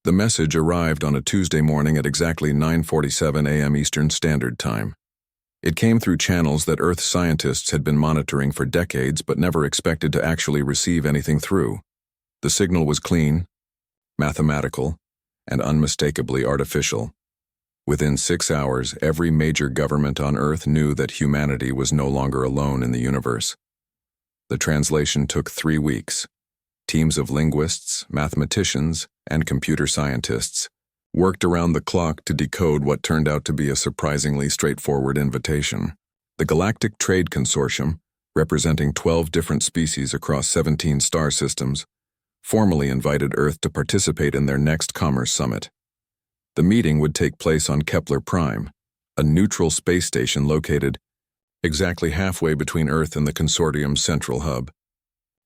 The message arrived on a Tuesday morning at exactly 9:47 a.m. Eastern Standard Time. It came through channels that Earth scientists had been monitoring for decades but never expected to actually receive anything through. The signal was clean, mathematical, and unmistakably artificial. Within 6 hours, every major government on Earth knew that humanity was no longer alone in the universe. The translation took 3 weeks. Teams of linguists, mathematicians, and computer scientists worked around the clock to decode what turned out to be a surprisingly straightforward invitation. The Galactic Trade Consortium, representing 12 different species across 17 star systems, formally invited Earth to participate in their next Commerce Summit. The meeting would take place on Kepler Prime, a neutral space station located exactly halfway between Earth and the consortium's central hub.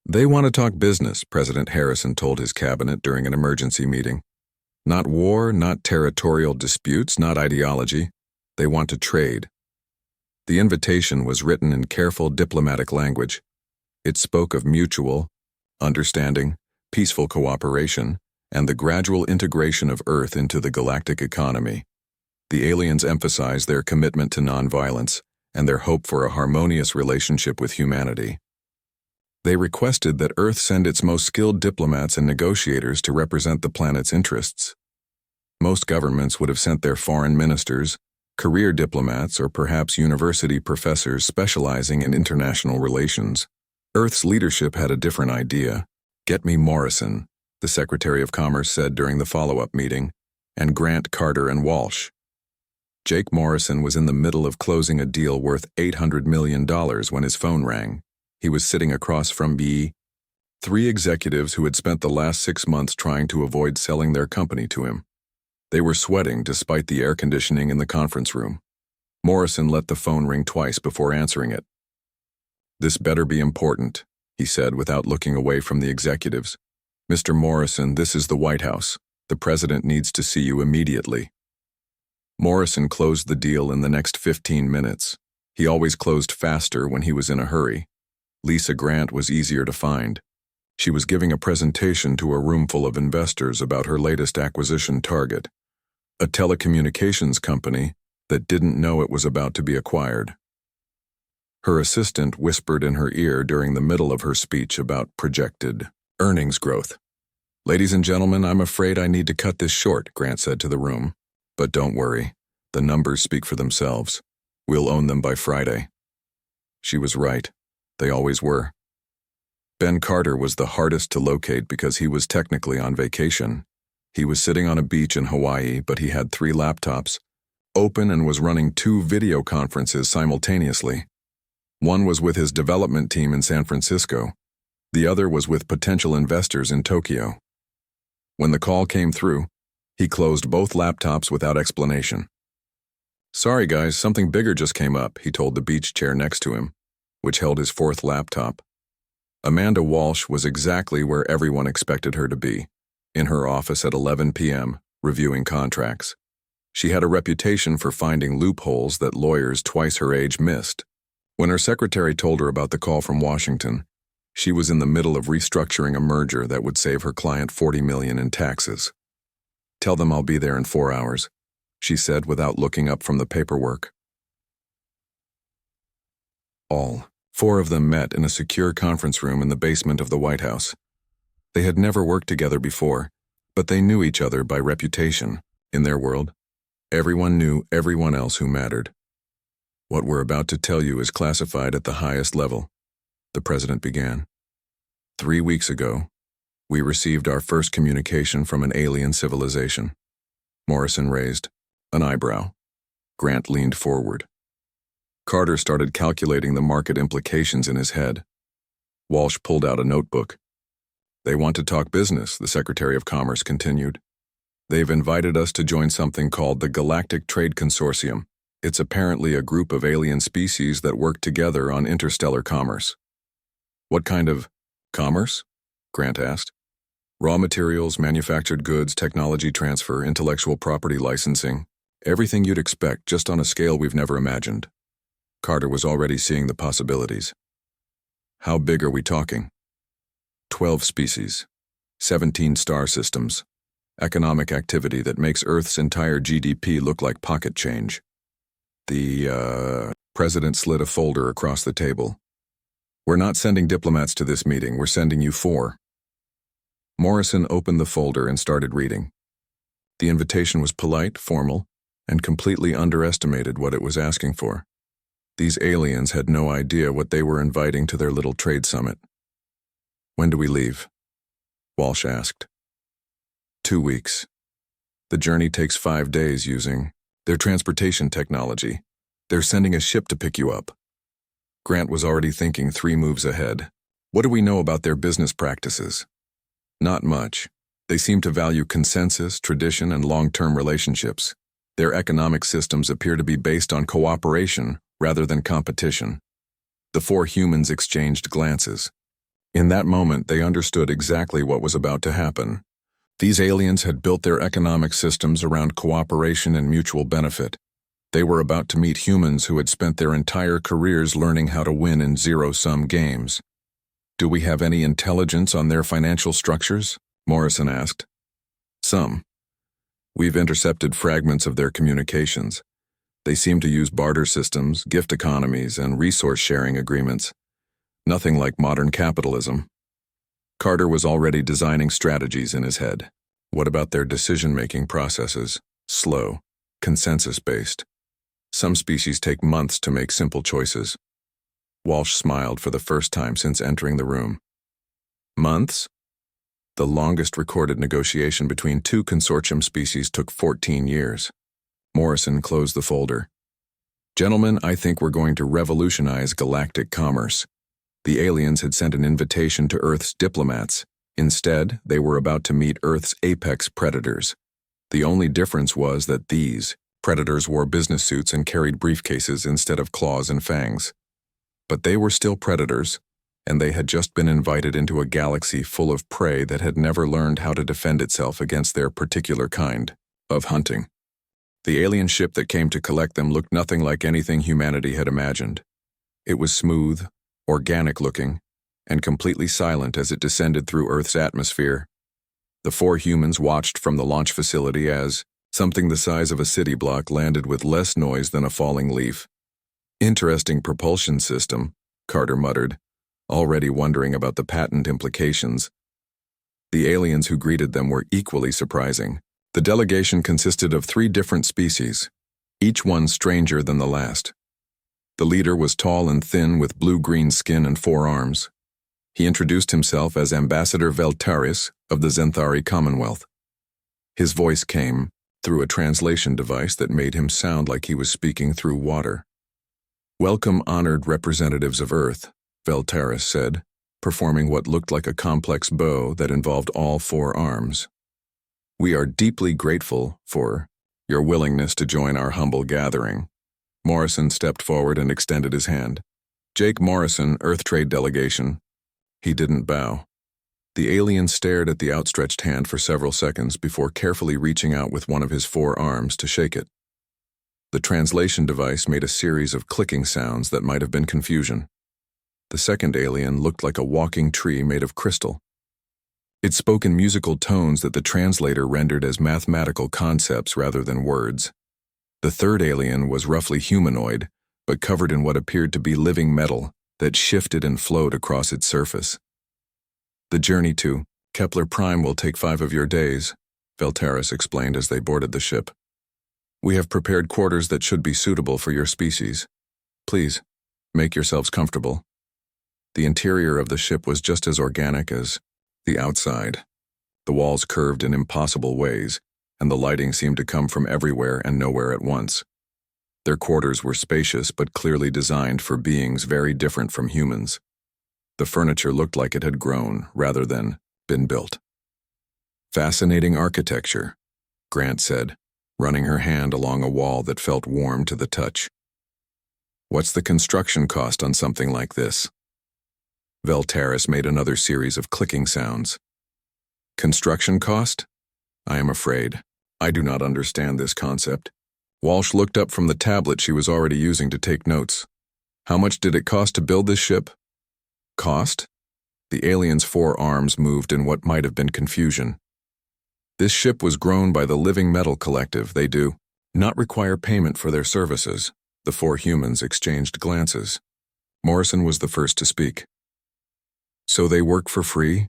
"They want to talk business," President Harrison told his cabinet during an emergency meeting. "Not war, not territorial disputes, not ideology. They want to trade." The invitation was written in careful diplomatic language. It spoke of mutual understanding, peaceful cooperation, and the gradual integration of Earth into the galactic economy. The aliens emphasized their commitment to nonviolence and their hope for a harmonious relationship with humanity. They requested that Earth send its most skilled diplomats and negotiators to represent the planet's interests. Most governments would have sent their foreign ministers, career diplomats, or perhaps university professors specializing in international relations. Earth's leadership had a different idea. "Get me Morrison," the Secretary of Commerce said during the follow-up meeting, "and Grant, Carter, and Walsh." Jake Morrison was in the middle of closing a deal worth $800 million when his phone rang. He was sitting across from three executives who had spent the last 6 months trying to avoid selling their company to him. They were sweating despite the air conditioning in the conference room. Morrison let the phone ring twice before answering it. "This better be important," he said without looking away from the executives. "Mr. Morrison, this is the White House. The president needs to see you immediately." Morrison closed the deal in the next 15 minutes. He always closed faster when he was in a hurry. Lisa Grant was easier to find. She was giving a presentation to a room full of investors about her latest acquisition target, a telecommunications company that didn't know it was about to be acquired. Her assistant whispered in her ear during the middle of her speech about projected earnings growth. "Ladies and gentlemen, I'm afraid I need to cut this short," Grant said to the room. "But don't worry, the numbers speak for themselves. We'll own them by Friday." She was right. They always were. Ben Carter was the hardest to locate because he was technically on vacation. He was sitting on a beach in Hawaii, but he had 3 laptops open and was running 2 video conferences simultaneously. One was with his development team in San Francisco. The other was with potential investors in Tokyo. When the call came through, he closed both laptops without explanation. "Sorry guys, something bigger just came up," he told the beach chair next to him, which held his 4th laptop. Amanda Walsh was exactly where everyone expected her to be, in her office at 11 p.m., reviewing contracts. She had a reputation for finding loopholes that lawyers twice her age missed. When her secretary told her about the call from Washington, she was in the middle of restructuring a merger that would save her client $40 million in taxes. "Tell them I'll be there in 4 hours," she said without looking up from the paperwork. All 4 of them met in a secure conference room in the basement of the White House. They had never worked together before, but they knew each other by reputation. In their world, everyone knew everyone else who mattered. "What we're about to tell you is classified at the highest level," the president began. 3 weeks ago, we received our first communication from an alien civilization." Morrison raised an eyebrow. Grant leaned forward. Carter started calculating the market implications in his head. Walsh pulled out a notebook. "They want to talk business," the Secretary of Commerce continued. "They've invited us to join something called the Galactic Trade Consortium. It's apparently a group of alien species that work together on interstellar commerce." "What kind of commerce?" Grant asked. "Raw materials, manufactured goods, technology transfer, intellectual property licensing. Everything you'd expect, just on a scale we've never imagined." Carter was already seeing the possibilities. "How big are we talking?" 12 species, 17 star systems. economic activity that makes Earth's entire GDP look like pocket change. The president slid a folder across the table. We're not sending diplomats to this meeting, we're sending you 4. Morrison opened the folder and started reading. The invitation was polite, formal, and completely underestimated what it was asking for. These aliens had no idea what they were inviting to their little trade summit. When do we leave? Walsh asked. 2 weeks. The journey takes 5 days using their transportation technology. They're sending a ship to pick you up. Grant was already thinking 3 moves ahead. What do we know about their business practices? Not much. They seem to value consensus, tradition, and long-term relationships. Their economic systems appear to be based on cooperation rather than competition. The 4 humans exchanged glances. In that moment, they understood exactly what was about to happen. These aliens had built their economic systems around cooperation and mutual benefit. They were about to meet humans who had spent their entire careers learning how to win in zero-sum games. Do we have any intelligence on their financial structures? Morrison asked. Some. We've intercepted fragments of their communications. They seem to use barter systems, gift economies, and resource-sharing agreements. Nothing like modern capitalism. Carter was already designing strategies in his head. What about their decision-making processes? Slow, consensus-based. Some species take months to make simple choices. Walsh smiled for the first time since entering the room. Months? The longest recorded negotiation between 2 consortium species took 14 years. Morrison closed the folder. Gentlemen, I think we're going to revolutionize galactic commerce. The aliens had sent an invitation to Earth's diplomats. Instead, they were about to meet Earth's apex predators. The only difference was that these predators wore business suits and carried briefcases instead of claws and fangs. But they were still predators, and they had just been invited into a galaxy full of prey that had never learned how to defend itself against their particular kind of hunting. The alien ship that came to collect them looked nothing like anything humanity had imagined. It was smooth, organic-looking, and completely silent as it descended through Earth's atmosphere. The 4 humans watched from the launch facility as something the size of a city block landed with less noise than a falling leaf. Interesting propulsion system, Carter muttered, already wondering about the patent implications. The aliens who greeted them were equally surprising. The delegation consisted of 3 different species, each one stranger than the last. The leader was tall and thin with blue-green skin and 4 arms. He introduced himself as Ambassador Veltaris of the Zenthari Commonwealth. His voice came through a translation device that made him sound like he was speaking through water. Welcome, honored representatives of Earth, Veltaris said, performing what looked like a complex bow that involved all 4 arms. We are deeply grateful for your willingness to join our humble gathering. Morrison stepped forward and extended his hand. Jake Morrison, Earth Trade Delegation. He didn't bow. The alien stared at the outstretched hand for several seconds before carefully reaching out with one of his 4 arms to shake it. The translation device made a series of clicking sounds that might have been confusion. The second alien looked like a walking tree made of crystal. It spoke in musical tones that the translator rendered as mathematical concepts rather than words. The third alien was roughly humanoid, but covered in what appeared to be living metal that shifted and flowed across its surface. The journey to Kepler Prime will take 5 of your days, Veltaris explained as they boarded the ship. We have prepared quarters that should be suitable for your species. Please, make yourselves comfortable. The interior of the ship was just as organic as the outside. The walls curved in impossible ways, and the lighting seemed to come from everywhere and nowhere at once. Their quarters were spacious but clearly designed for beings very different from humans. The furniture looked like it had grown rather than been built. Fascinating architecture, Grant said, running her hand along a wall that felt warm to the touch. What's the construction cost on something like this? Veltaris made another series of clicking sounds. Construction cost? I am afraid. I do not understand this concept. Walsh looked up from the tablet she was already using to take notes. How much did it cost to build this ship? Cost? The alien's 4 arms moved in what might have been confusion. This ship was grown by the Living Metal Collective. They do not require payment for their services. The four humans exchanged glances. Morrison was the first to speak. So they work for free?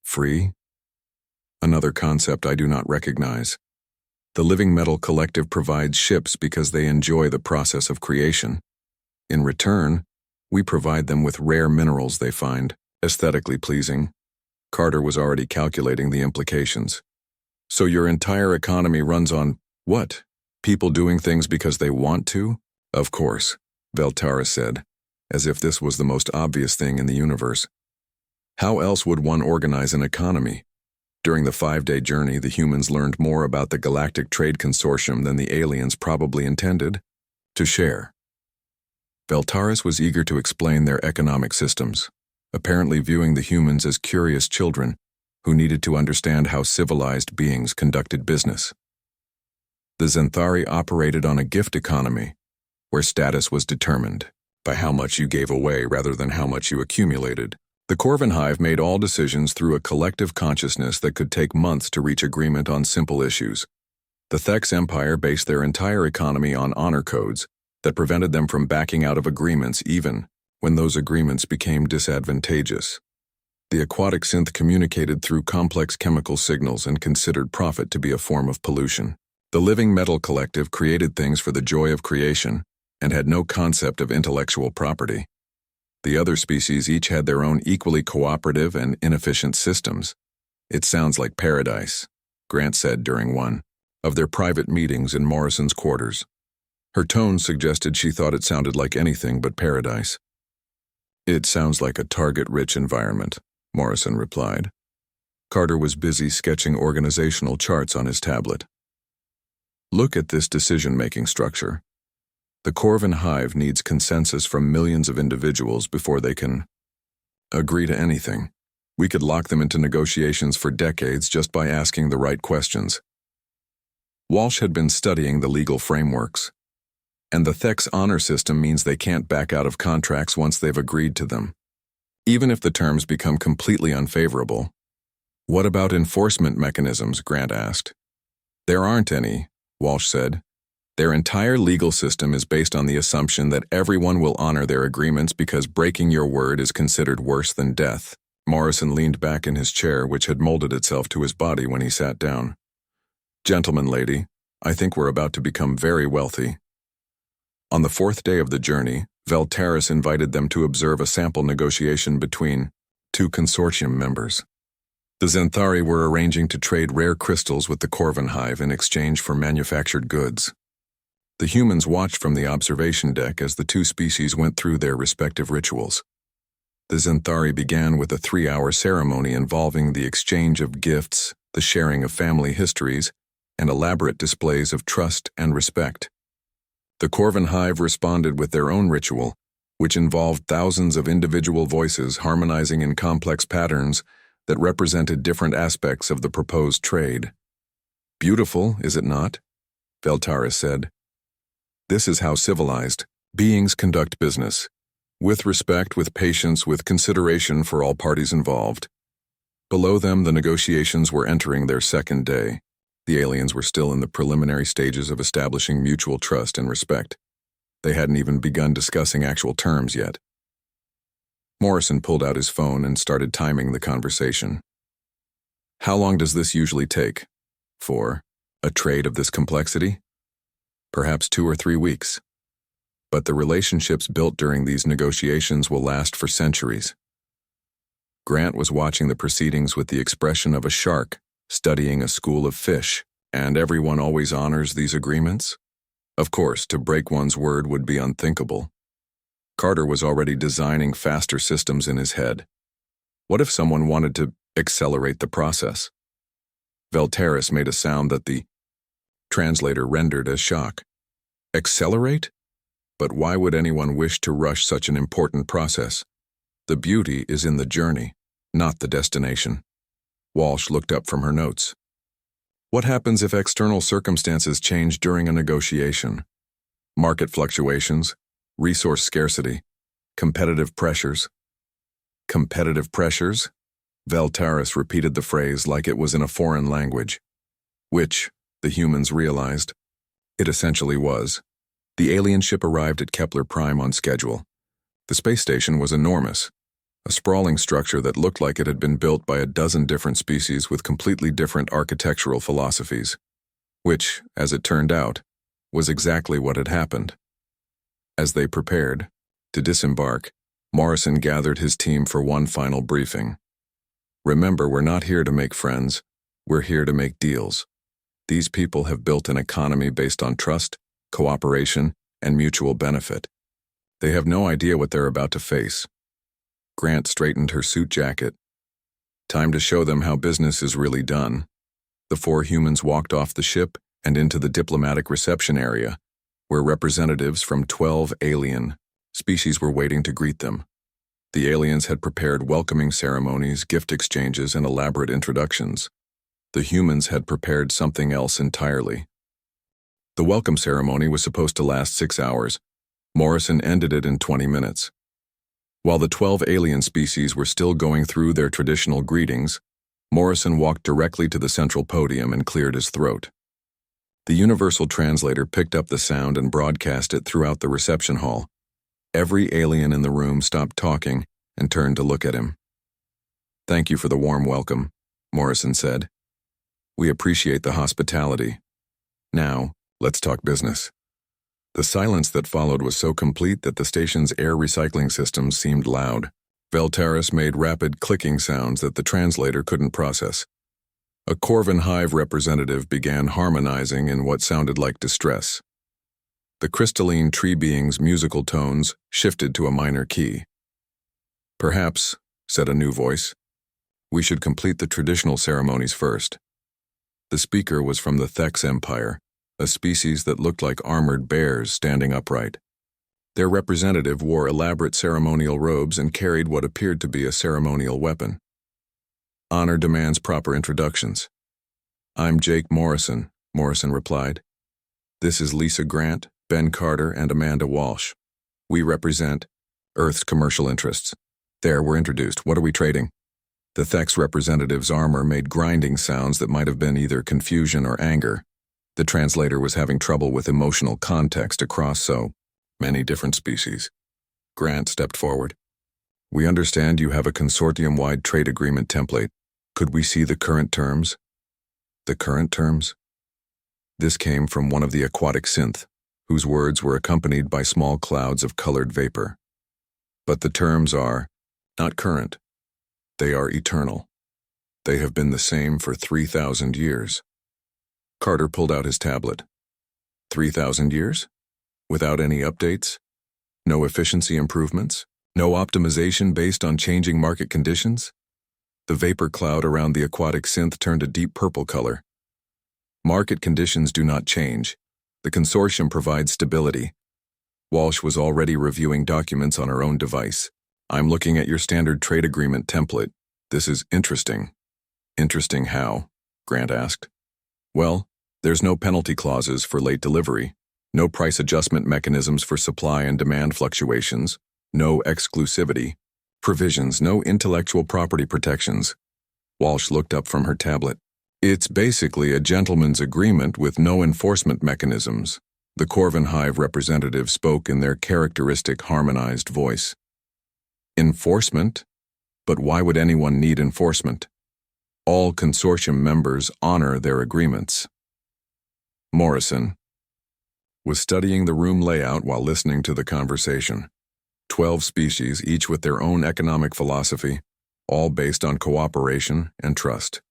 Free? Another concept I do not recognize. The Living Metal Collective provides ships because they enjoy the process of creation. In return, we provide them with rare minerals they find aesthetically pleasing. Carter was already calculating the implications. So your entire economy runs on what? People doing things because they want to? Of course, Veltara said, as if this was the most obvious thing in the universe. How else would one organize an economy? During the 5-day journey, the humans learned more about the Galactic Trade Consortium than the aliens probably intended to share. Veltaris was eager to explain their economic systems, apparently viewing the humans as curious children who needed to understand how civilized beings conducted business. The Zenthari operated on a gift economy, where status was determined by how much you gave away rather than how much you accumulated. The Corvin Hive made all decisions through a collective consciousness that could take months to reach agreement on simple issues. The Thex Empire based their entire economy on honor codes that prevented them from backing out of agreements even when those agreements became disadvantageous. The aquatic synth communicated through complex chemical signals and considered profit to be a form of pollution. The Living Metal Collective created things for the joy of creation and had no concept of intellectual property. The other species each had their own equally cooperative and inefficient systems. It sounds like paradise, Grant said during one of their private meetings in Morrison's quarters. Her tone suggested she thought it sounded like anything but paradise. It sounds like a target-rich environment, Morrison replied. Carter was busy sketching organizational charts on his tablet. Look at this decision-making structure. The Corvin Hive needs consensus from millions of individuals before they can agree to anything. We could lock them into negotiations for decades just by asking the right questions. Walsh had been studying the legal frameworks, and the Thex honor system means they can't back out of contracts once they've agreed to them, even if the terms become completely unfavorable. What about enforcement mechanisms? Grant asked. There aren't any, Walsh said. Their entire legal system is based on the assumption that everyone will honor their agreements because breaking your word is considered worse than death. Morrison leaned back in his chair, which had molded itself to his body when he sat down. Gentlemen, lady, I think we're about to become very wealthy. On the 4th day of the journey, Veltaris invited them to observe a sample negotiation between two consortium members. The Zenthari were arranging to trade rare crystals with the Corvin Hive in exchange for manufactured goods. The humans watched from the observation deck as the two species went through their respective rituals. The Zenthari began with a 3-hour ceremony involving the exchange of gifts, the sharing of family histories, and elaborate displays of trust and respect. The Corvin Hive responded with their own ritual, which involved thousands of individual voices harmonizing in complex patterns that represented different aspects of the proposed trade. Beautiful, is it not? Veltaris said. This is how civilized beings conduct business, with respect, with patience, with consideration for all parties involved. Below them, the negotiations were entering their 2nd day. The aliens were still in the preliminary stages of establishing mutual trust and respect. They hadn't even begun discussing actual terms yet. Morrison pulled out his phone and started timing the conversation. How long does this usually take? For a trade of this complexity? Perhaps 2 or 3 weeks. But the relationships built during these negotiations will last for centuries. Grant was watching the proceedings with the expression of a shark studying a school of fish, and everyone always honors these agreements? Of course, to break one's word would be unthinkable. Carter was already designing faster systems in his head. What if someone wanted to accelerate the process? Veltaris made a sound that the translator rendered as shock. Accelerate? But why would anyone wish to rush such an important process? The beauty is in the journey, not the destination. Walsh looked up from her notes. What happens if external circumstances change during a negotiation? Market fluctuations, resource scarcity, competitive pressures. Competitive pressures? Veltaris repeated the phrase like it was in a foreign language, which, the humans realized, it essentially was. The alien ship arrived at Kepler Prime on schedule. The space station was enormous, a sprawling structure that looked like it had been built by a dozen different species with completely different architectural philosophies, which, as it turned out, was exactly what had happened. As they prepared to disembark, Morrison gathered his team for one final briefing. Remember, we're not here to make friends, we're here to make deals. These people have built an economy based on trust, cooperation, and mutual benefit. They have no idea what they're about to face. Grant straightened her suit jacket. Time to show them how business is really done. The four humans walked off the ship and into the diplomatic reception area, where representatives from 12 alien species were waiting to greet them. The aliens had prepared welcoming ceremonies, gift exchanges, and elaborate introductions. The humans had prepared something else entirely. The welcome ceremony was supposed to last 6 hours. Morrison ended it in 20 minutes. While the 12 alien species were still going through their traditional greetings, Morrison walked directly to the central podium and cleared his throat. The universal translator picked up the sound and broadcast it throughout the reception hall. Every alien in the room stopped talking and turned to look at him. "Thank you for the warm welcome," Morrison said. "We appreciate the hospitality. Now, let's talk business." The silence that followed was so complete that the station's air recycling systems seemed loud. Veltaris made rapid clicking sounds that the translator couldn't process. A Corvin Hive representative began harmonizing in what sounded like distress. The crystalline tree being's musical tones shifted to a minor key. "Perhaps," said a new voice, "we should complete the traditional ceremonies first." The speaker was from the Thex Empire, a species that looked like armored bears standing upright. Their representative wore elaborate ceremonial robes and carried what appeared to be a ceremonial weapon. "Honor demands proper introductions." "I'm Jake Morrison," Morrison replied. "This is Lisa Grant, Ben Carter, and Amanda Walsh. We represent Earth's commercial interests." "There, we're introduced. What are we trading?" The Thex representative's armor made grinding sounds that might have been either confusion or anger. The translator was having trouble with emotional context across so many different species. Grant stepped forward. "We understand you have a consortium-wide trade agreement template. Could we see the current terms?" "The current terms?" This came from one of the aquatic synth, whose words were accompanied by small clouds of colored vapor. "But the terms are not current. They are eternal. They have been the same for 3,000 years. Carter pulled out his tablet. 3,000 years? Without any updates? No efficiency improvements? No optimization based on changing market conditions? The vapor cloud around the aquatic synth turned a deep purple color. "Market conditions do not change. The consortium provides stability." Walsh was already reviewing documents on her own device. "I'm looking at your standard trade agreement template. This is interesting." "Interesting how?" Grant asked. "Well, there's no penalty clauses for late delivery, no price adjustment mechanisms for supply and demand fluctuations, no exclusivity provisions, no intellectual property protections." Walsh looked up from her tablet. "It's basically a gentleman's agreement with no enforcement mechanisms." The Corvin Hive representative spoke in their characteristic harmonized voice. "Enforcement? But why would anyone need enforcement? All consortium members honor their agreements." Morrison was studying the room layout while listening to the conversation. 12 species, each with their own economic philosophy, all based on cooperation and trust.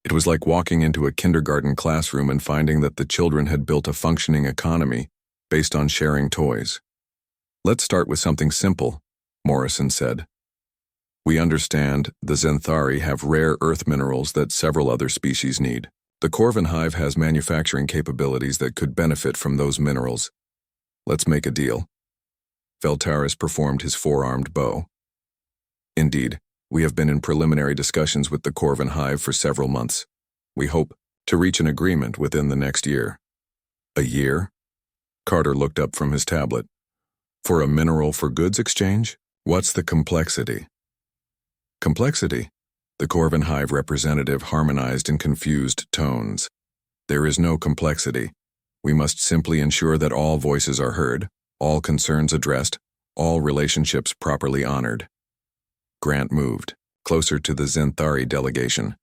It was like walking into a kindergarten classroom and finding that the children had built a functioning economy based on sharing toys. "Let's start with something simple," Morrison said. "We understand the Zenthari have rare earth minerals that several other species need. The Corvin Hive has manufacturing capabilities that could benefit from those minerals. Let's make a deal." Veltaris performed his four-armed bow. "Indeed, we have been in preliminary discussions with the Corvin Hive for several months. We hope to reach an agreement within the next year." "A year?" Carter looked up from his tablet. "For a mineral for goods exchange? What's the complexity?" "Complexity? The Corvin Hive representative harmonized in confused tones. There is no complexity. We must simply ensure that all voices are heard, all concerns addressed, all relationships properly honored. Grant moved, closer to the Zenthari delegation.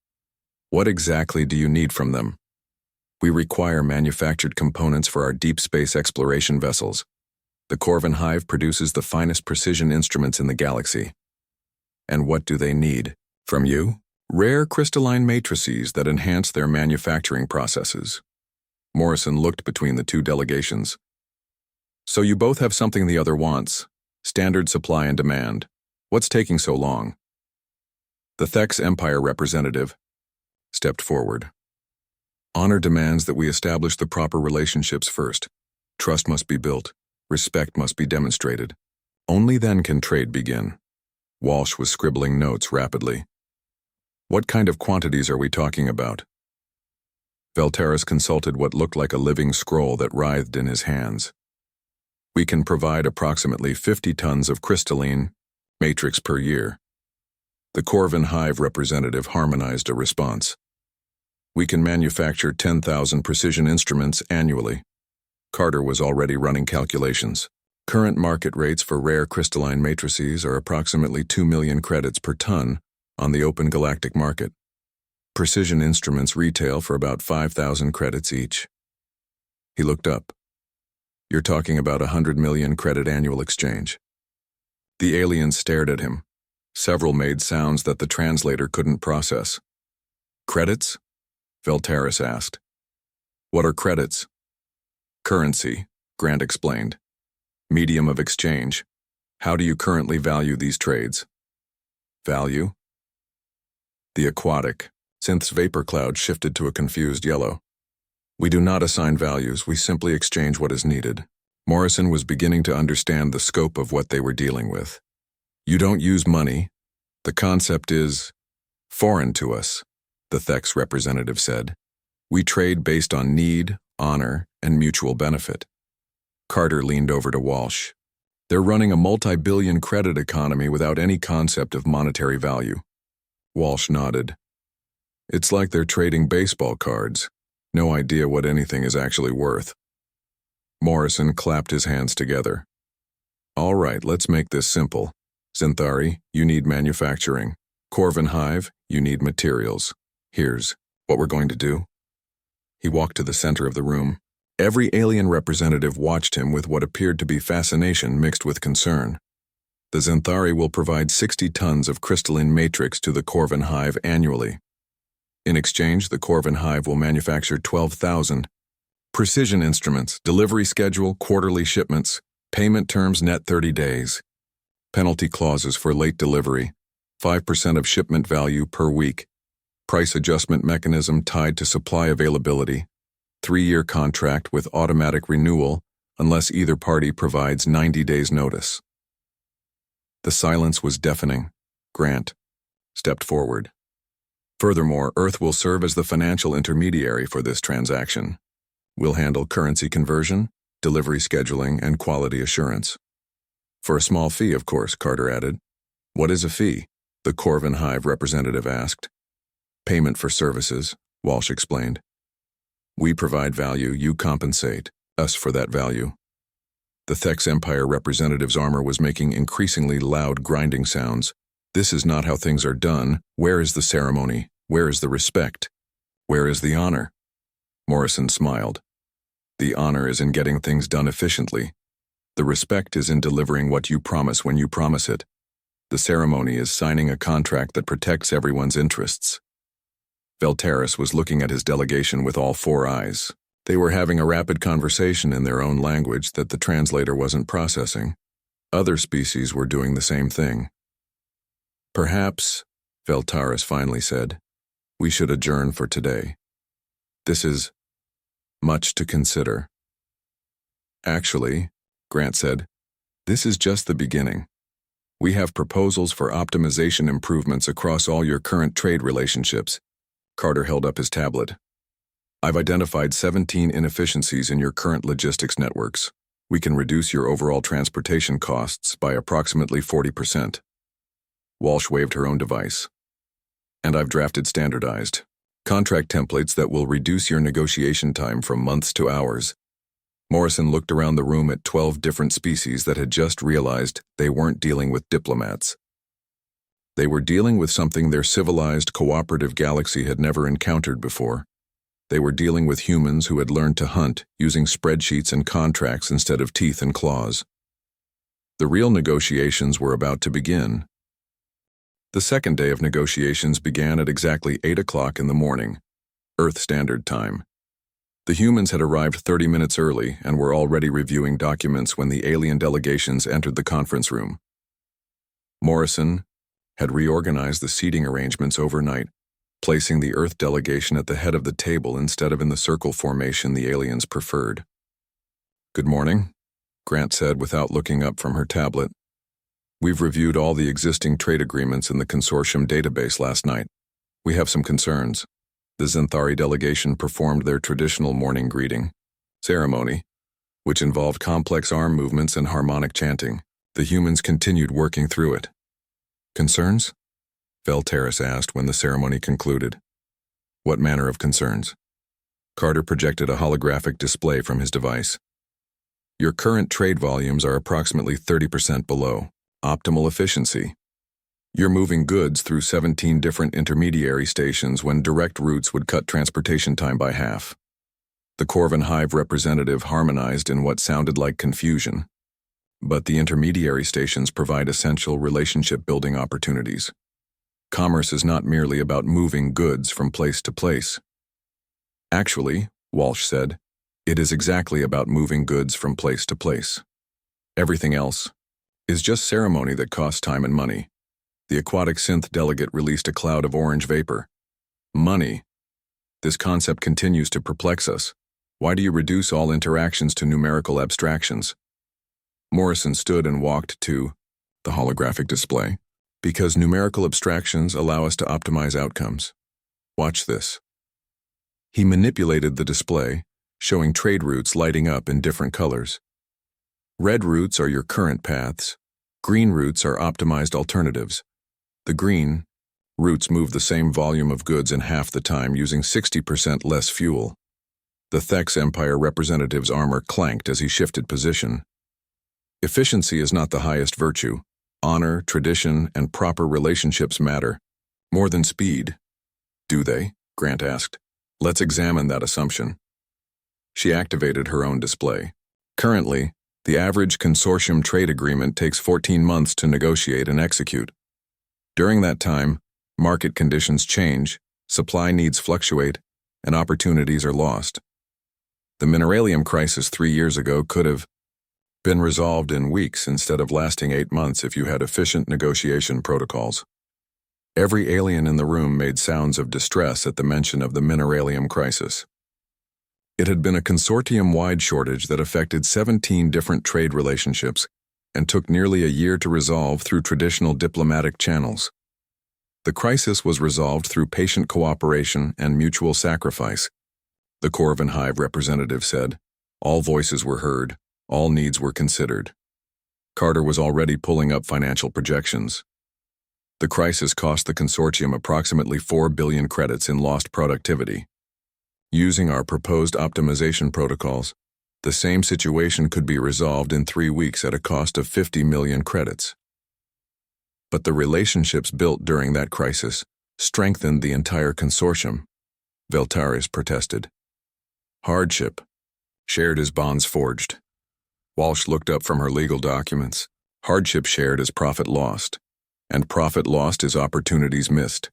What exactly do you need from them? We require manufactured components for our deep space exploration vessels. The Corvin Hive produces the finest precision instruments in the galaxy. And what do they need? From you? Rare crystalline matrices that enhance their manufacturing processes. Morrison looked between the two delegations. So you both have something the other wants. Standard supply and demand. What's taking so long? The Thex Empire representative stepped forward. Honor demands that we establish the proper relationships first. Trust must be built. Respect must be demonstrated. Only then can trade begin. Walsh was scribbling notes rapidly. What kind of quantities are we talking about? Veltaris consulted what looked like a living scroll that writhed in his hands. We can provide approximately 50 tons of crystalline matrix per year. The Corvin Hive representative harmonized a response. We can manufacture 10,000 precision instruments annually. Carter was already running calculations. Current market rates for rare crystalline matrices are approximately 2 million credits per ton on the open galactic market. Precision instruments retail for about 5,000 credits each. He looked up. You're talking about 100 million credit annual exchange. The aliens stared at him. Several made sounds that the translator couldn't process. Credits? Veltaris asked. What are credits? Currency, Grant explained. Medium of exchange. How do you currently value these trades? Value? The aquatic. Synth's vapor cloud shifted to a confused yellow. We do not assign values, we simply exchange what is needed. Morrison was beginning to understand the scope of what they were dealing with. You don't use money. The concept is foreign to us, the Thex representative said. We trade based on need, honor, and mutual benefit. Carter leaned over to Walsh. They're running a multi-billion credit economy without any concept of monetary value. Walsh nodded. It's like they're trading baseball cards. No idea what anything is actually worth. Morrison clapped his hands together. All right, let's make this simple. Zenthari, you need manufacturing. Corvin Hive, you need materials. Here's what we're going to do. He walked to the center of the room. Every alien representative watched him with what appeared to be fascination mixed with concern. The Zenthari will provide 60 tons of crystalline matrix to the Corvin Hive annually. In exchange, the Corvin Hive will manufacture 12,000 precision instruments, delivery schedule, quarterly shipments, payment terms net 30 days. Penalty clauses for late delivery, 5% of shipment value per week. Price adjustment mechanism tied to supply availability. 3-year contract with automatic renewal unless either party provides 90 days notice. The silence was deafening. Grant stepped forward. Furthermore, Earth will serve as the financial intermediary for this transaction. We'll handle currency conversion, delivery scheduling, and quality assurance. For a small fee, of course, Carter added. What is a fee? The Corvin Hive representative asked. Payment for services, Walsh explained. We provide value, you compensate us for that value. The Thex Empire representative's armor was making increasingly loud grinding sounds. This is not how things are done. Where is the ceremony? Where is the respect? Where is the honor? Morrison smiled. The honor is in getting things done efficiently. The respect is in delivering what you promise when you promise it. The ceremony is signing a contract that protects everyone's interests. Veltaris was looking at his delegation with all 4 eyes. They were having a rapid conversation in their own language that the translator wasn't processing. Other species were doing the same thing. Perhaps, Veltaris finally said, we should adjourn for today. This is much to consider. Actually, Grant said, this is just the beginning. We have proposals for optimization improvements across all your current trade relationships. Carter held up his tablet. I've identified 17 inefficiencies in your current logistics networks. We can reduce your overall transportation costs by approximately 40%. Walsh waved her own device. And I've drafted standardized contract templates that will reduce your negotiation time from months to hours. Morrison looked around the room at 12 different species that had just realized they weren't dealing with diplomats. They were dealing with something their civilized, cooperative galaxy had never encountered before. They were dealing with humans who had learned to hunt using spreadsheets and contracts instead of teeth and claws. The real negotiations were about to begin. The second day of negotiations began at exactly 8 o'clock in the morning, Earth Standard Time. The humans had arrived 30 minutes early and were already reviewing documents when the alien delegations entered the conference room. Morrison had reorganized the seating arrangements overnight, placing the Earth delegation at the head of the table instead of in the circle formation the aliens preferred. "Good morning," Grant said without looking up from her tablet. "We've reviewed all the existing trade agreements in the consortium database last night. We have some concerns." The Xanthari delegation performed their traditional morning greeting ceremony, which involved complex arm movements and harmonic chanting. The humans continued working through it. "Concerns?" Veltaris asked when the ceremony concluded. "What manner of concerns?" Carter projected a holographic display from his device. "Your current trade volumes are approximately 30% below optimal efficiency. You're moving goods through 17 different intermediary stations when direct routes would cut transportation time by half." The Corvin Hive representative harmonized in what sounded like confusion. "But the intermediary stations provide essential relationship-building opportunities. Commerce is not merely about moving goods from place to place." "Actually," Walsh said, "it is exactly about moving goods from place to place. Everything else is just ceremony that costs time and money." The aquatic synth delegate released a cloud of orange vapor. "Money. This concept continues to perplex us. Why do you reduce all interactions to numerical abstractions?" Morrison stood and walked to the holographic display. "Because numerical abstractions allow us to optimize outcomes. Watch this." He manipulated the display, showing trade routes lighting up in different colors. Red routes are your current paths. Green routes are optimized alternatives. The green routes move the same volume of goods in half the time using 60% less fuel. The Thex Empire representative's armor clanked as he shifted position. "Efficiency is not the highest virtue. Honor, tradition, and proper relationships matter more than speed." "Do they?" Grant asked. "Let's examine that assumption." She activated her own display. "Currently, the average consortium trade agreement takes 14 months to negotiate and execute. During that time, market conditions change, supply needs fluctuate, and opportunities are lost. The mineralium crisis 3 years ago could have been resolved in weeks instead of lasting 8 months if you had efficient negotiation protocols." Every alien in the room made sounds of distress at the mention of the mineralium crisis. It had been a consortium-wide shortage that affected 17 different trade relationships and took nearly a year to resolve through traditional diplomatic channels. The crisis was resolved through patient cooperation and mutual sacrifice, the Corvin Hive representative said. All voices were heard, all needs were considered. Carter was already pulling up financial projections. The crisis cost the consortium approximately 4 billion credits in lost productivity. Using our proposed optimization protocols, the same situation could be resolved in 3 weeks at a cost of 50 million credits. But the relationships built during that crisis strengthened the entire consortium, Veltaris protested. Hardship, shared as bonds forged. Walsh looked up from her legal documents. Hardship shared is profit lost, and profit lost is opportunities missed,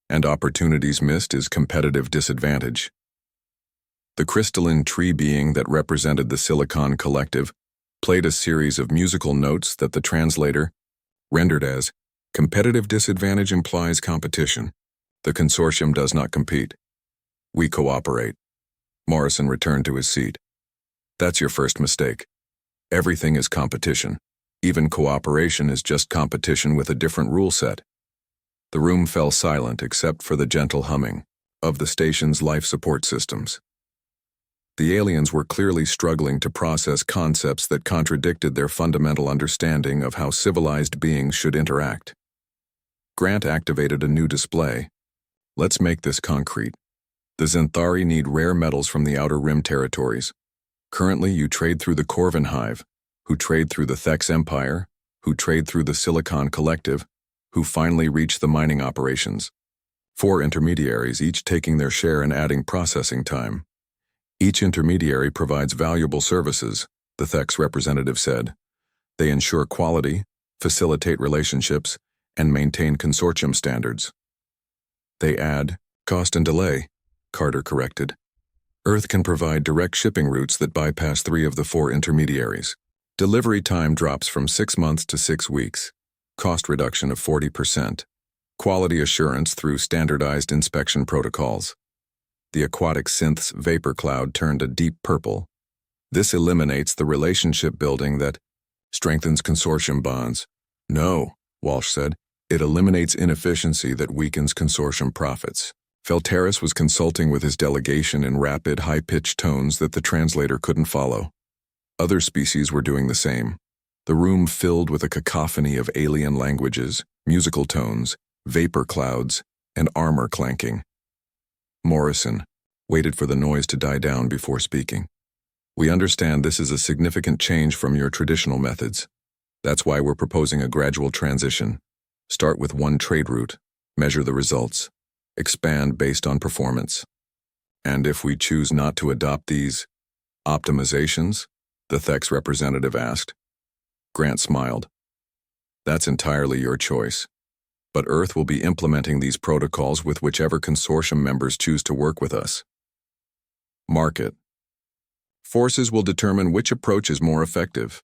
and opportunities missed is competitive disadvantage. The crystalline tree being that represented the Silicon Collective played a series of musical notes that the translator rendered as, "Competitive disadvantage implies competition. The consortium does not compete. We cooperate." Morrison returned to his seat. "That's your first mistake. Everything is competition. Even cooperation is just competition with a different rule set." The room fell silent except for the gentle humming of the station's life support systems. The aliens were clearly struggling to process concepts that contradicted their fundamental understanding of how civilized beings should interact. Grant activated a new display, Let's make this concrete. The Xanthari need rare metals from the Outer Rim territories. Currently, you trade through the Corvin Hive, who trade through the Thex Empire, who trade through the Silicon Collective, who finally reach the mining operations. 4 intermediaries, each taking their share and adding processing time. Each intermediary provides valuable services, the Thex representative said. They ensure quality, facilitate relationships, and maintain consortium standards. They add cost and delay, Carter corrected. Earth can provide direct shipping routes that bypass 3 of the 4 intermediaries. Delivery time drops from 6 months to 6 weeks. Cost reduction of 40%. Quality assurance through standardized inspection protocols. The aquatic synth's vapor cloud turned a deep purple. This eliminates the relationship building that strengthens consortium bonds. No, Walsh said. It eliminates inefficiency that weakens consortium profits. Felteris was consulting with his delegation in rapid, high-pitched tones that the translator couldn't follow. Other species were doing the same. The room filled with a cacophony of alien languages, musical tones, vapor clouds, and armor clanking. Morrison waited for the noise to die down before speaking. We understand this is a significant change from your traditional methods. That's why we're proposing a gradual transition. Start with one trade route, measure the results, expand based on performance. And if we choose not to adopt these optimizations, the Thex representative asked. Grant smiled. That's entirely your choice. But Earth will be implementing these protocols with whichever consortium members choose to work with us. Market. Forces will determine which approach is more effective.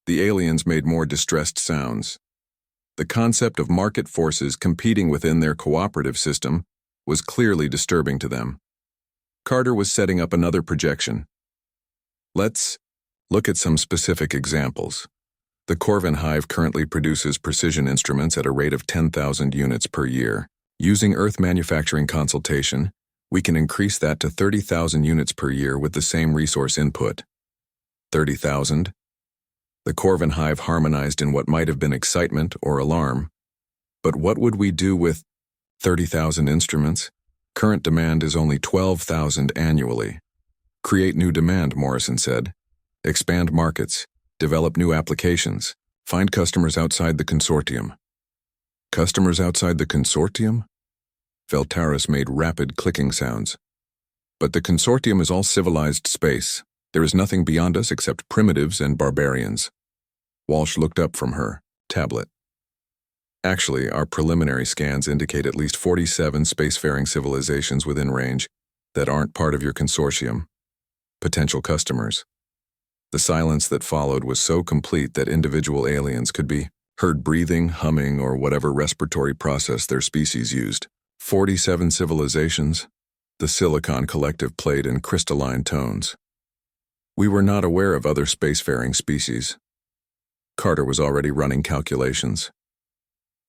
The aliens made more distressed sounds. The concept of market forces competing within their cooperative system was clearly disturbing to them. Carter was setting up another projection. Let's look at some specific examples. The Corvin Hive currently produces precision instruments at a rate of 10,000 units per year. Using Earth manufacturing consultation, we can increase that to 30,000 units per year with the same resource input. 30,000? The Corvin Hive harmonized in what might have been excitement or alarm. But what would we do with 30,000 instruments? Current demand is only 12,000 annually. Create new demand, Morrison said. Expand markets. Develop new applications. Find customers outside the consortium. Customers outside the consortium? Feltaris made rapid clicking sounds. But the consortium is all civilized space. There is nothing beyond us except primitives and barbarians. Walsh looked up from her tablet. Actually, our preliminary scans indicate at least 47 spacefaring civilizations within range that aren't part of your consortium. Potential customers. The silence that followed was so complete that individual aliens could be heard breathing, humming, or whatever respiratory process their species used. 47 civilizations, the Silicon Collective played in crystalline tones. We were not aware of other spacefaring species. Carter was already running calculations.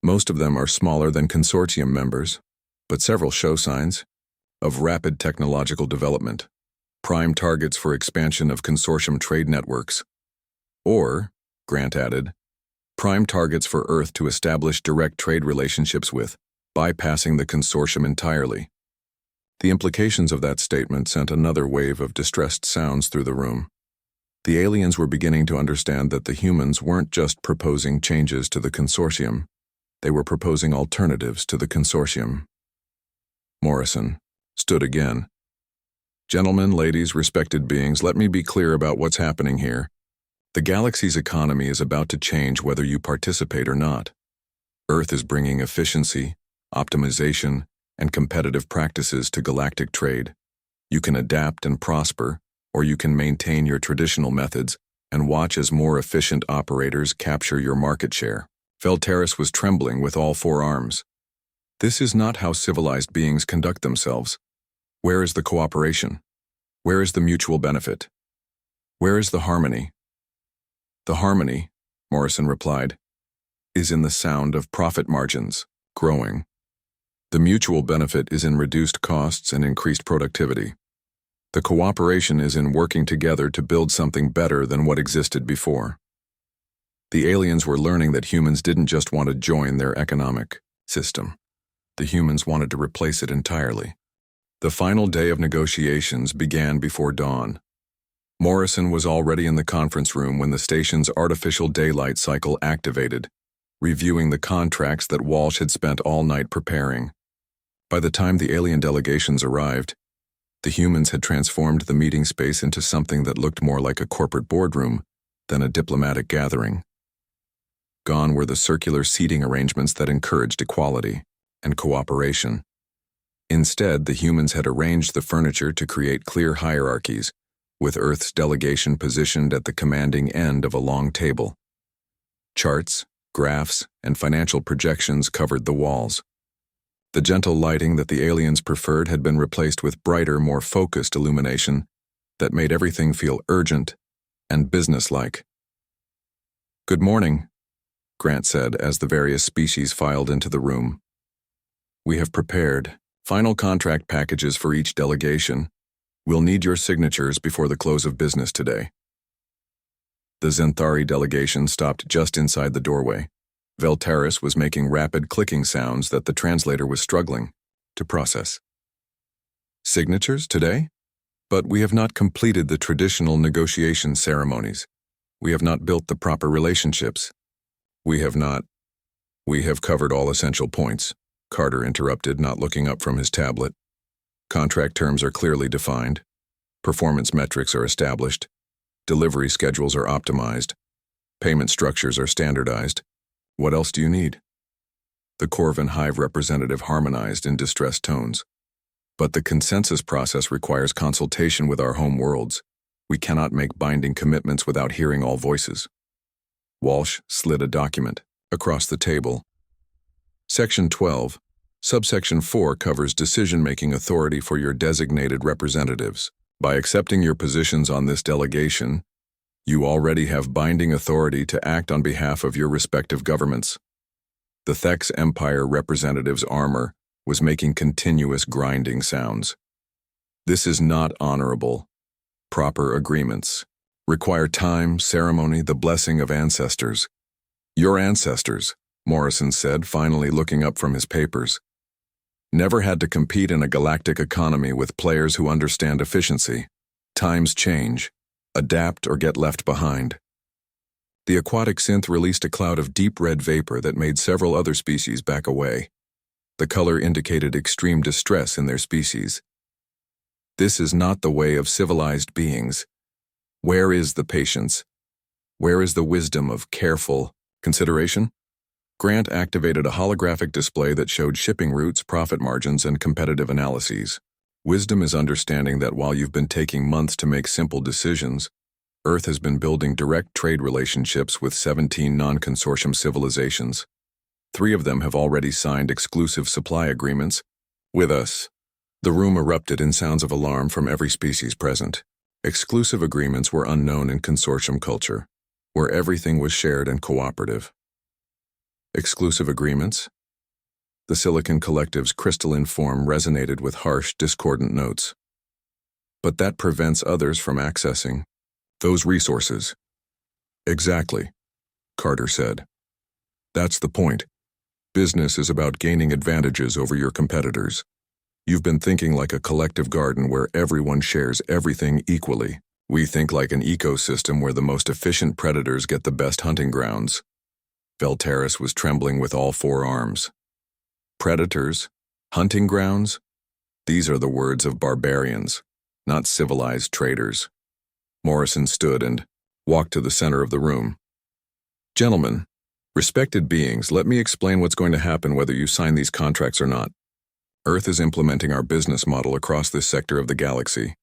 Most of them are smaller than consortium members, but several show signs of rapid technological development, prime targets for expansion of consortium trade networks. Or, Grant added, prime targets for Earth to establish direct trade relationships with, bypassing the consortium entirely. The implications of that statement sent another wave of distressed sounds through the room. The aliens were beginning to understand that the humans weren't just proposing changes to the consortium, they were proposing alternatives to the consortium. Morrison stood again. Gentlemen, ladies, respected beings, let me be clear about what's happening here. The galaxy's economy is about to change whether you participate or not. Earth is bringing efficiency, optimization, and competitive practices to galactic trade. You can adapt and prosper, or you can maintain your traditional methods and watch as more efficient operators capture your market share. Felteris was trembling with all 4 arms. This is not how civilized beings conduct themselves. Where is the cooperation? Where is the mutual benefit? Where is the harmony? The harmony, Morrison replied, is in the sound of profit margins growing. The mutual benefit is in reduced costs and increased productivity. The cooperation is in working together to build something better than what existed before. The aliens were learning that humans didn't just want to join their economic system. The humans wanted to replace it entirely. The final day of negotiations began before dawn. Morrison was already in the conference room when the station's artificial daylight cycle activated, reviewing the contracts that Walsh had spent all night preparing. By the time the alien delegations arrived, the humans had transformed the meeting space into something that looked more like a corporate boardroom than a diplomatic gathering. Gone were the circular seating arrangements that encouraged equality and cooperation. Instead, the humans had arranged the furniture to create clear hierarchies, with Earth's delegation positioned at the commanding end of a long table. Charts, graphs, and financial projections covered the walls. The gentle lighting that the aliens preferred had been replaced with brighter, more focused illumination that made everything feel urgent and businesslike. "Good morning," Grant said as the various species filed into the room. "We have prepared final contract packages for each delegation. We'll need your signatures before the close of business today." The Zenthari delegation stopped just inside the doorway. Veltaris was making rapid clicking sounds that the translator was struggling to process. "Signatures today? But we have not completed the traditional negotiation ceremonies. We have not built the proper relationships. We have covered all essential points," Carter interrupted, not looking up from his tablet. "Contract terms are clearly defined. Performance metrics are established. Delivery schedules are optimized. Payment structures are standardized. What else do you need?" The Corvin Hive representative harmonized in distressed tones. "But the consensus process requires consultation with our home worlds. We cannot make binding commitments without hearing all voices." Walsh slid a document across the table. "Section 12, Subsection 4 covers decision-making authority for your designated representatives. By accepting your positions on this delegation, you already have binding authority to act on behalf of your respective governments." The Thex Empire representative's armor was making continuous grinding sounds. "This is not honorable. Proper agreements require time, ceremony, the blessing of ancestors." "Your ancestors," Morrison said, finally looking up from his papers, "never had to compete in a galactic economy with players who understand efficiency. Times change. Adapt or get left behind." The aquatic synth released a cloud of deep red vapor that made several other species back away. The color indicated extreme distress in their species. "This is not the way of civilized beings. Where is the patience? Where is the wisdom of careful consideration?" Grant activated a holographic display that showed shipping routes, profit margins, and competitive analyses. "Wisdom is understanding that while you've been taking months to make simple decisions, Earth has been building direct trade relationships with 17 non-consortium civilizations. 3 of them have already signed exclusive supply agreements with us." The room erupted in sounds of alarm from every species present. Exclusive agreements were unknown in consortium culture, where everything was shared and cooperative. Exclusive agreements? The Silicon Collective's crystalline form resonated with harsh, discordant notes. "But that prevents others from accessing those resources." "Exactly," Carter said. "That's the point. Business is about gaining advantages over your competitors. You've been thinking like a collective garden where everyone shares everything equally. We think like an ecosystem where the most efficient predators get the best hunting grounds." Veltaris was trembling with all 4 arms. "Predators? Hunting grounds? These are the words of barbarians, not civilized traders." Morrison stood and walked to the center of the room. "Gentlemen, respected beings, let me explain what's going to happen whether you sign these contracts or not. Earth is implementing our business model across this sector of the galaxy.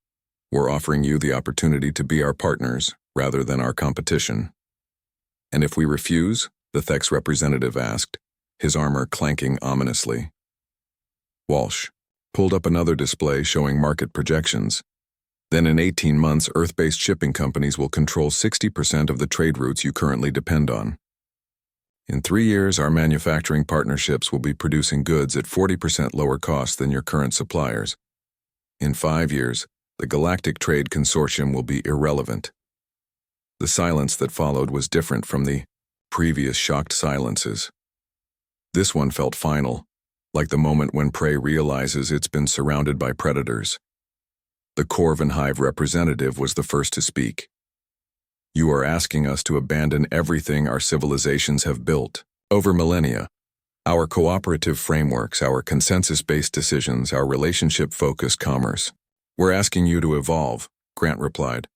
We're offering you the opportunity to be our partners rather than our competition." "And if we refuse?" the Thex representative asked, his armor clanking ominously. Walsh pulled up another display showing market projections. "Then in 18 months, Earth-based shipping companies will control 60% of the trade routes you currently depend on. In 3 years, our manufacturing partnerships will be producing goods at 40% lower cost than your current suppliers. In 5 years, the Galactic Trade Consortium will be irrelevant." The silence that followed was different from the previous shocked silences. This one felt final, like the moment when prey realizes it's been surrounded by predators. The Corvin Hive representative was the first to speak. You are asking us to abandon everything our civilizations have built over millennia. Our cooperative frameworks, our consensus-based decisions, our relationship-focused commerce. We're asking you to evolve, Grant replied.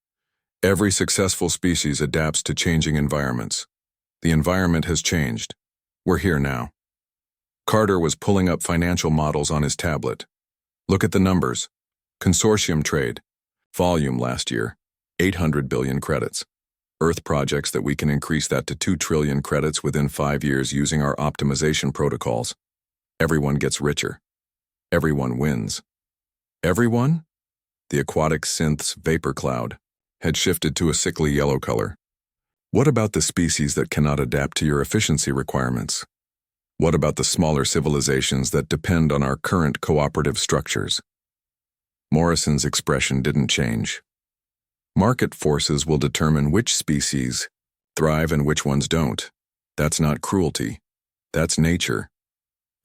Every successful species adapts to changing environments. The environment has changed. We're here now. Carter was pulling up financial models on his tablet. Look at the numbers. Consortium trade. Volume last year, 800 billion credits. Earth projects that we can increase that to 2 trillion credits within 5 years using our optimization protocols. Everyone gets richer. Everyone wins. Everyone? The aquatic synth's vapor cloud had shifted to a sickly yellow color. What about the species that cannot adapt to your efficiency requirements? What about the smaller civilizations that depend on our current cooperative structures? Morrison's expression didn't change. Market forces will determine which species thrive and which ones don't. That's not cruelty. That's nature.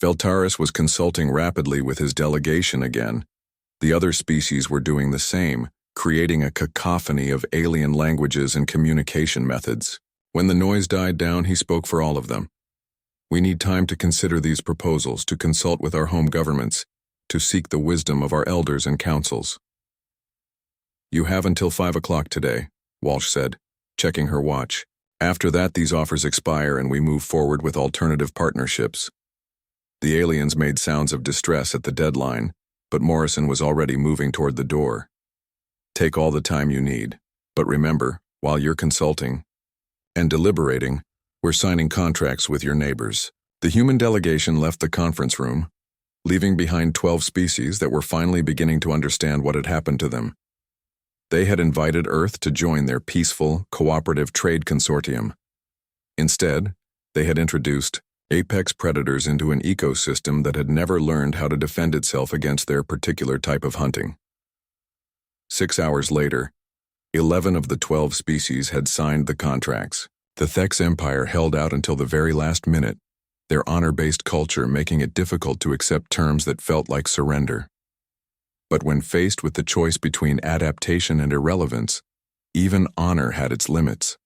Veltaris was consulting rapidly with his delegation again. The other species were doing the same, creating a cacophony of alien languages and communication methods. When the noise died down, he spoke for all of them. We need time to consider these proposals, to consult with our home governments, to seek the wisdom of our elders and councils. You have until 5 o'clock today, Walsh said, checking her watch. After that, these offers expire and we move forward with alternative partnerships. The aliens made sounds of distress at the deadline, but Morrison was already moving toward the door. Take all the time you need, but remember, while you're consulting and deliberating, we're signing contracts with your neighbors. The human delegation left the conference room, leaving behind 12 species that were finally beginning to understand what had happened to them. They had invited Earth to join their peaceful, cooperative trade consortium. Instead, they had introduced apex predators into an ecosystem that had never learned how to defend itself against their particular type of hunting. 6 hours later, 11 of the 12 species had signed the contracts. The Thex Empire held out until the very last minute, their honor-based culture making it difficult to accept terms that felt like surrender. But when faced with the choice between adaptation and irrelevance, even honor had its limits.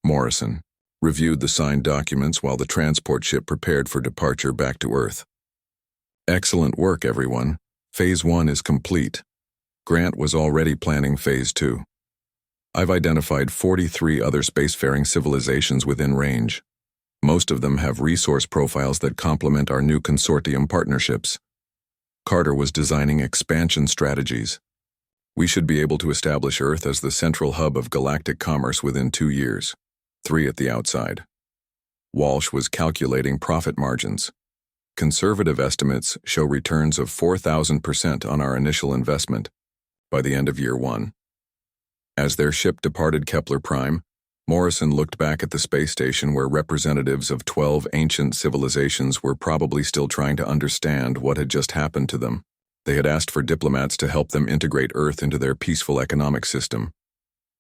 Morrison reviewed the signed documents while the transport ship prepared for departure back to Earth. Excellent work, everyone. Phase 1 is complete. Grant was already planning Phase 2. I've identified 43 other spacefaring civilizations within range. Most of them have resource profiles that complement our new consortium partnerships. Carter was designing expansion strategies. We should be able to establish Earth as the central hub of galactic commerce within 2 years, 3 at the outside. Walsh was calculating profit margins. Conservative estimates show returns of 4,000% on our initial investment by the end of year 1. As their ship departed Kepler Prime, Morrison looked back at the space station where representatives of 12 ancient civilizations were probably still trying to understand what had just happened to them. They had asked for diplomats to help them integrate Earth into their peaceful economic system.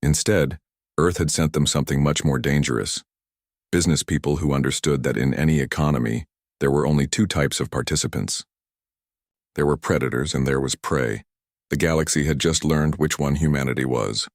Instead, Earth had sent them something much more dangerous. Business people who understood that in any economy, there were only 2 types of participants. There were predators and there was prey. The galaxy had just learned which one humanity was.